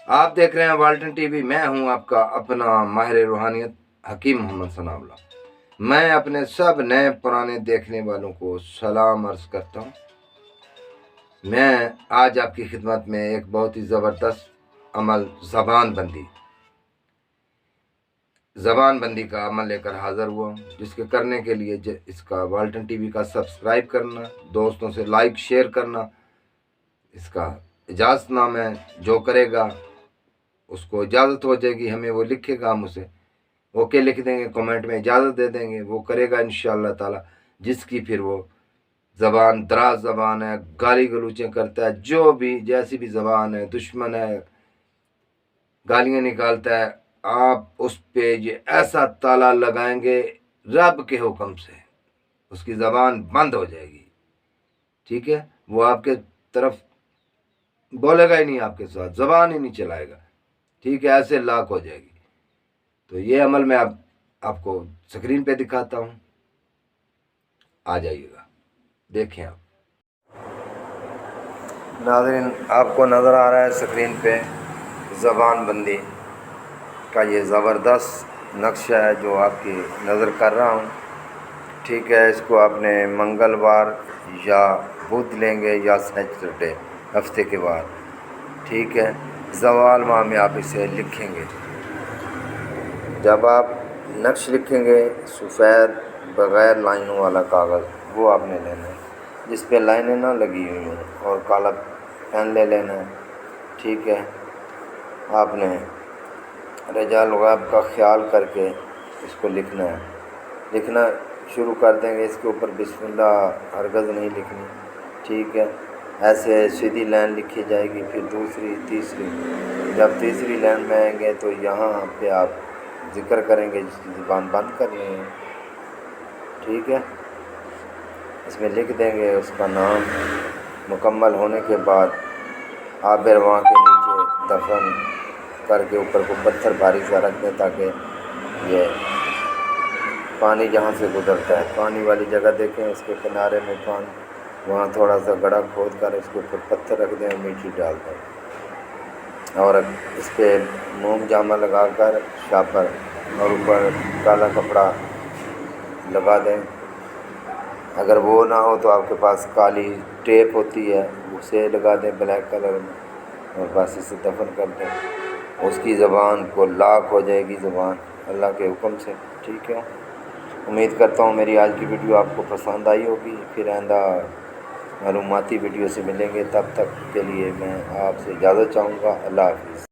آپ دیکھ رہے ہیں والٹن ٹی وی، میں ہوں آپ کا اپنا ماہر روحانیت حکیم محمد ثناء اللہ۔ میں اپنے سب نئے پرانے دیکھنے والوں کو سلام عرض کرتا ہوں۔ میں آج آپ کی خدمت میں ایک بہت ہی زبردست عمل زبان بندی کا عمل لے کر حاضر ہوا ہوں، جس کے کرنے کے لیے اس کا والٹن ٹی وی کا سبسکرائب کرنا، دوستوں سے لائک شیئر کرنا اس کا اجازت نامہ ہے۔ جو کرے گا اس کو اجازت ہو جائے گی، ہمیں وہ لکھے گا، ہم اسے اوکے لکھ دیں گے، کمنٹ میں اجازت دے دیں گے، وہ کرے گا انشاءاللہ تعالی۔ جس کی پھر وہ زبان دراز زبان ہے، گالی گلوچیں کرتا ہے، جو بھی جیسی بھی زبان ہے، دشمن ہے، گالیاں نکالتا ہے، آپ اس پہ یہ ایسا تالا لگائیں گے رب کے حکم سے، اس کی زبان بند ہو جائے گی، ٹھیک ہے؟ وہ آپ کے طرف بولے گا ہی نہیں، آپ کے ساتھ زبان ہی نہیں چلائے گا، ٹھیک ہے؟ ایسے لاک ہو جائے گی۔ تو یہ عمل میں آپ کو سکرین پہ دکھاتا ہوں، آ جائیے گا، دیکھیں آپ ناظرین۔ آپ کو نظر آ رہا ہے سکرین پہ زبان بندی کا یہ زبردست نقشہ ہے جو آپ کی نظر کر رہا ہوں، ٹھیک ہے؟ اس کو آپ نے منگلوار یا بدھ لیں گے یا سیٹرڈے ہفتے کے بعد، ٹھیک ہے؟ زوال ماہ میں آپ اسے لکھیں گے۔ جب آپ نقش لکھیں گے سفید بغیر لائنوں والا کاغذ وہ آپ نے لینا ہے، جس پہ لائنیں نہ لگی ہوئی ہوں، اور کالا پین لے لینا ہے، ٹھیک ہے؟ آپ نے رجال غیب کا خیال کر کے اس کو لکھنا ہے۔ لکھنا شروع کر دیں گے، اس کے اوپر بسم اللہ ہرگز نہیں لکھنی، ٹھیک ہے؟ ایسے سیدھی لائن لکھی جائے گی، پھر دوسری تیسری۔ جب تیسری لائن میں آئیں گے تو یہاں پہ آپ ذکر کریں گے، جس کی زبان بند کرنی ہے، ٹھیک ہے؟ اس میں لکھ دیں گے اس کا نام۔ مکمل ہونے کے بعد آب رواں کے نیچے دفن کر کے اوپر کو پتھر بھاری سا رکھ دیں، تاکہ یہ پانی جہاں سے گزرتا ہے، پانی والی جگہ دیکھیں، اس کے کنارے میں پانی، وہاں تھوڑا سا گڑھا کھود کر اس کے اوپر پتھر رکھ دیں اور مٹی ڈال دیں، اور اس پہ موم جامہ لگا کر شاپر اور اوپر کالا کپڑا لگا دیں۔ اگر وہ نہ ہو تو آپ کے پاس کالی ٹیپ ہوتی ہے، اسے لگا دیں بلیک کلر میں، اور بس اسے دفن کر دیں۔ اس کی زبان کو لاک ہو جائے گی زبان اللہ کے حکم سے، ٹھیک ہے؟ امید کرتا ہوں میری آج کی ویڈیو آپ کو پسند آئی ہوگی۔ پھر آئندہ معلوماتی ویڈیو سے ملیں گے، تب تک کے لیے میں آپ سے اجازت چاہوں گا۔ اللہ حافظ۔